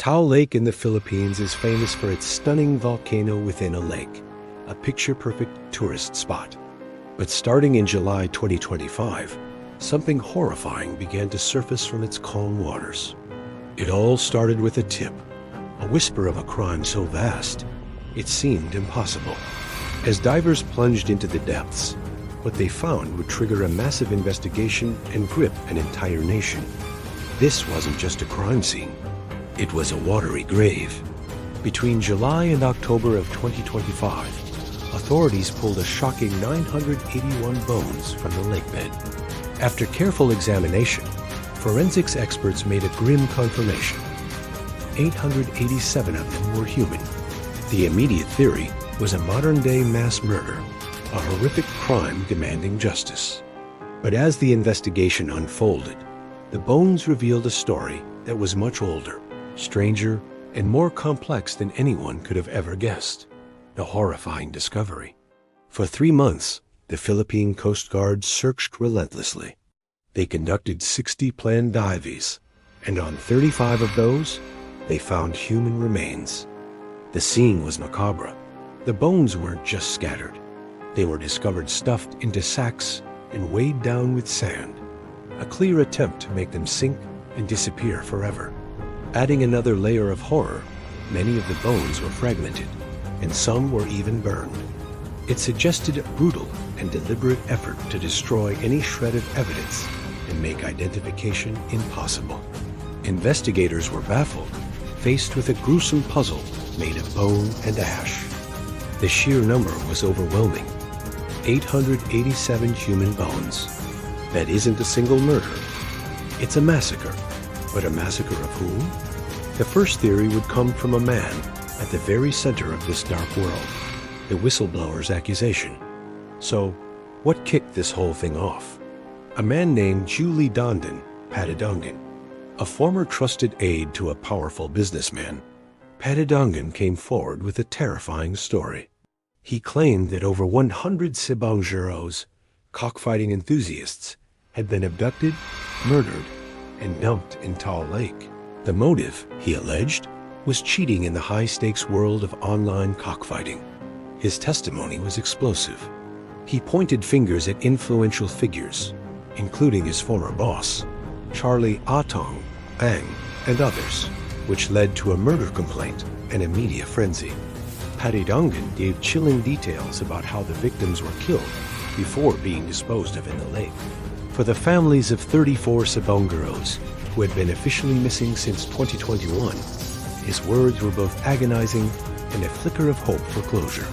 Taal Lake in the Philippines is famous for its stunning volcano within a lake, a picture-perfect tourist spot. But starting in July 2025, something horrifying began to surface from its calm waters. It all started with a tip, a whisper of a crime so vast, it seemed impossible. As divers plunged into the depths, what they found would trigger a massive investigation and grip an entire nation. This wasn't just a crime scene. It was a watery grave. Between July and October of 2025, authorities pulled a shocking 981 bones from the lakebed. After careful examination, forensics experts made a grim confirmation. 887 of them were human. The immediate theory was a modern-day mass murder, a horrific crime demanding justice. But as the investigation unfolded, the bones revealed a story that was much older, stranger, and more complex than anyone could have ever guessed. The horrifying discovery. For 3 months, the Philippine Coast Guard searched relentlessly. They conducted 60 planned dives, and on 35 of those, they found human remains. The scene was macabre. The bones weren't just scattered. They were discovered stuffed into sacks and weighed down with sand, a clear attempt to make them sink and disappear forever. Adding another layer of horror, many of the bones were fragmented, and some were even burned. It suggested a brutal and deliberate effort to destroy any shred of evidence and make identification impossible. Investigators were baffled, faced with a gruesome puzzle made of bone and ash. The sheer number was overwhelming. 887 human bones. That isn't a single murder. It's a massacre. But a massacre of whom? The first theory would come from a man at the very center of this dark world, the whistleblower's accusation. So, what kicked this whole thing off? A man named Julie Dondon Patidongan, a former trusted aide to a powerful businessman. Patidongan came forward with a terrifying story. He claimed that over 100 Sibangueros, cockfighting enthusiasts, had been abducted, murdered, and dumped in Taal Lake. The motive, he alleged, was cheating in the high-stakes world of online cockfighting. His testimony was explosive. He pointed fingers at influential figures, including his former boss, Charlie Atong, Ang, and others, which led to a murder complaint and a media frenzy. Patidongan gave chilling details about how the victims were killed before being disposed of in the lake. For the families of 34 Sibangueros who had been officially missing since 2021, his words were both agonizing and a flicker of hope for closure.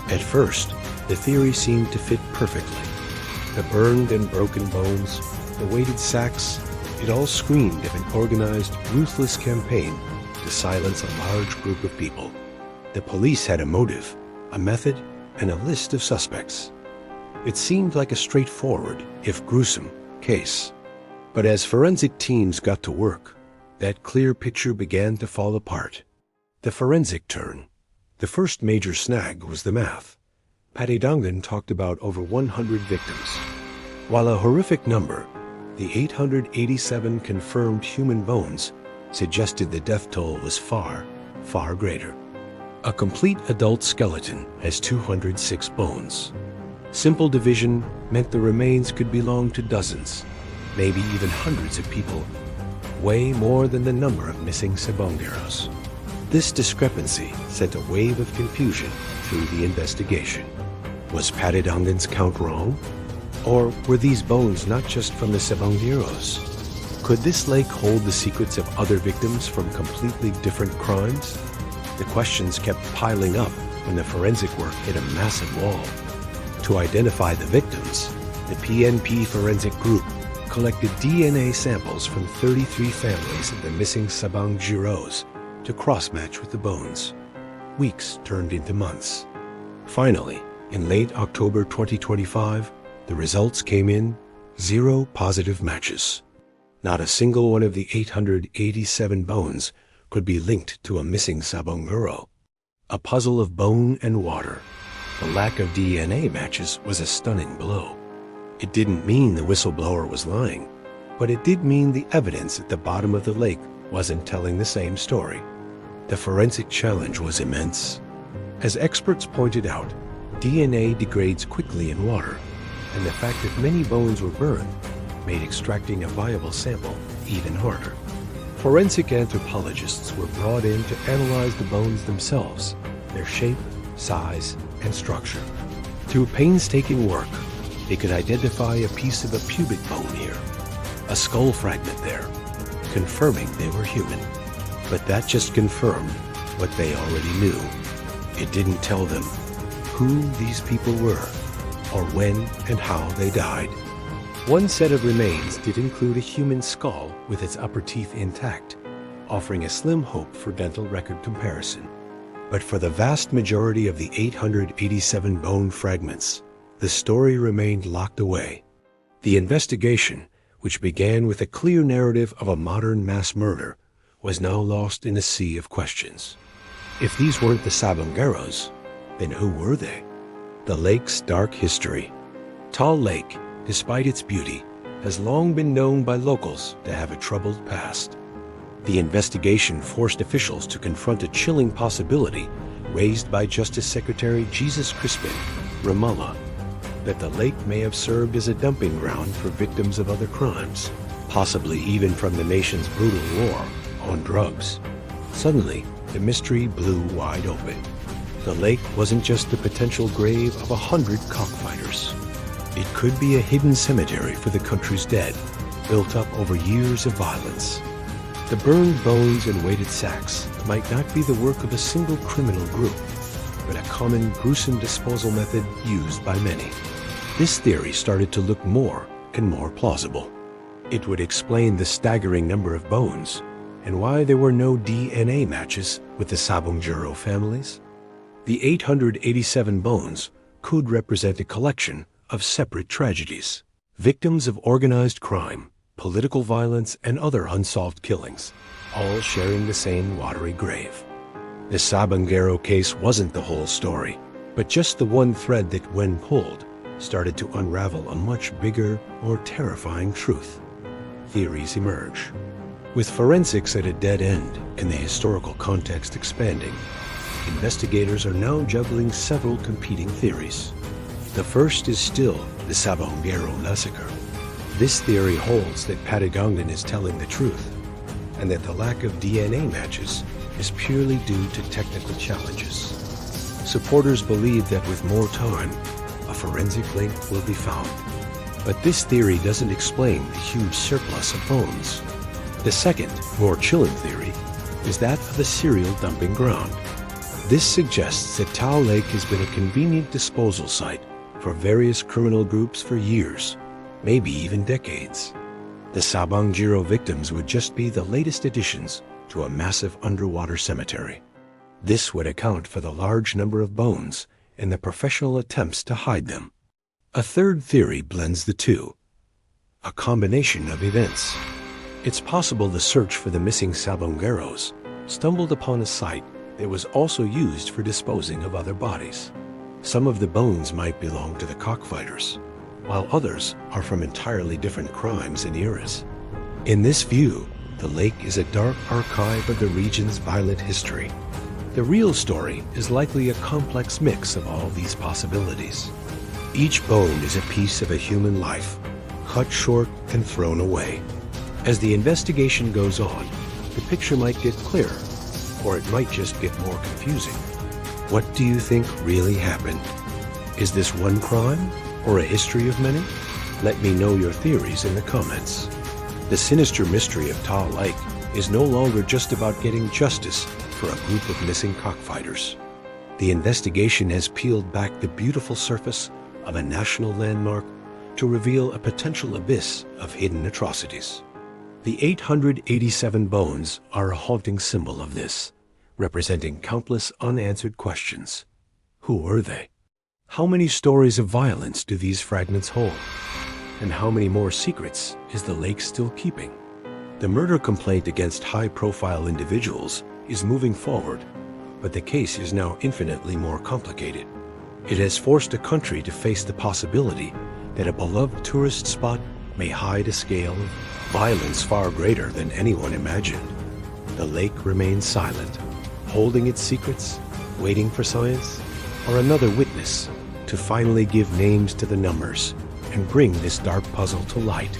At first, the theory seemed to fit perfectly. The burned and broken bones, the weighted sacks, it all screamed of an organized, ruthless campaign to silence a large group of people. The police had a motive, a method, and a list of suspects. It seemed like a straightforward, if gruesome, case. But as forensic teams got to work, that clear picture began to fall apart. The forensic turn. The first major snag was the math. Patidongan talked about over 100 victims. While a horrific number, the 887 confirmed human bones suggested the death toll was far, far greater. A complete adult skeleton has 206 bones. Simple division meant the remains could belong to dozens, maybe even hundreds of people, way more than the number of missing Sibangueros. This discrepancy sent a wave of confusion through the investigation. Was Patidongan's count wrong? Or were these bones not just from the Sibangueros? Could this lake hold the secrets of other victims from completely different crimes? The questions kept piling up when the forensic work hit a massive wall. To identify the victims, the PNP forensic group collected DNA samples from 33 families of the missing Sibangueros to cross-match with the bones. Weeks turned into months. Finally, in late October 2025, the results came in: 0 positive matches. Not a single one of the 887 bones could be linked to a missing Sibanguero. A puzzle of bone and water. The lack of DNA matches was a stunning blow. It didn't mean the whistleblower was lying, but it did mean the evidence at the bottom of the lake wasn't telling the same story. The forensic challenge was immense. As experts pointed out, DNA degrades quickly in water, and the fact that many bones were burned made extracting a viable sample even harder. Forensic anthropologists were brought in to analyze the bones themselves, their shape, size, and structure. Through painstaking work, they could identify a piece of a pubic bone here, a skull fragment there, confirming they were human. But that just confirmed what they already knew. It didn't tell them who these people were, or when and how they died. One set of remains did include a human skull with its upper teeth intact, offering a slim hope for dental record comparison. But for the vast majority of the 887 bone fragments, the story remained locked away. The investigation, which began with a clear narrative of a modern mass murder, was now lost in a sea of questions. If these weren't the Sabongeros, then who were they? The lake's dark history. Taal Lake, despite its beauty, has long been known by locals to have a troubled past. The investigation forced officials to confront a chilling possibility raised by Justice Secretary Jesus Crispin, Ramallah, that the lake may have served as a dumping ground for victims of other crimes, possibly even from the nation's brutal war on drugs. Suddenly, the mystery blew wide open. The lake wasn't just the potential grave of 100 cockfighters. It could be a hidden cemetery for the country's dead, built up over years of violence. The burned bones and weighted sacks might not be the work of a single criminal group, but a common gruesome disposal method used by many. This theory started to look more and more plausible. It would explain the staggering number of bones and why there were no DNA matches with the Sabongero families. The 887 bones could represent a collection of separate tragedies, victims of organized crime, political violence, and other unsolved killings, all sharing the same watery grave. The Sabongero case wasn't the whole story, but just the one thread that, when pulled, started to unravel a much bigger, more terrifying truth. Theories emerge. With forensics at a dead end and the historical context expanding, investigators are now juggling several competing theories. The first is still the Sabongero massacre. This theory holds that Patagongan is telling the truth, and that the lack of DNA matches is purely due to technical challenges. Supporters believe that with more time, a forensic link will be found. But this theory doesn't explain the huge surplus of bones. The second, more chilling theory is that of a serial dumping ground. This suggests that Taal Lake has been a convenient disposal site for various criminal groups for years, maybe even decades. The Sabongero victims would just be the latest additions to a massive underwater cemetery. This would account for the large number of bones and the professional attempts to hide them. A third theory blends the two, a combination of events. It's possible the search for the missing Sabongeros stumbled upon a site that was also used for disposing of other bodies. Some of the bones might belong to the cockfighters, while others are from entirely different crimes and eras. In this view, the lake is a dark archive of the region's violent history. The real story is likely a complex mix of all these possibilities. Each bone is a piece of a human life, cut short and thrown away. As the investigation goes on, the picture might get clearer, or it might just get more confusing. What do you think really happened? Is this one crime, or a history of many? Let me know your theories in the comments. The sinister mystery of Taal Lake is no longer just about getting justice for a group of missing cockfighters. The investigation has peeled back the beautiful surface of a national landmark to reveal a potential abyss of hidden atrocities. The 887 bones are a haunting symbol of this, representing countless unanswered questions. Who were they? How many stories of violence do these fragments hold? And how many more secrets is the lake still keeping? The murder complaint against high-profile individuals is moving forward, but the case is now infinitely more complicated. It has forced a country to face the possibility that a beloved tourist spot may hide a scale of violence far greater than anyone imagined. The lake remains silent, holding its secrets, waiting for science, or another witness to finally give names to the numbers and bring this dark puzzle to light.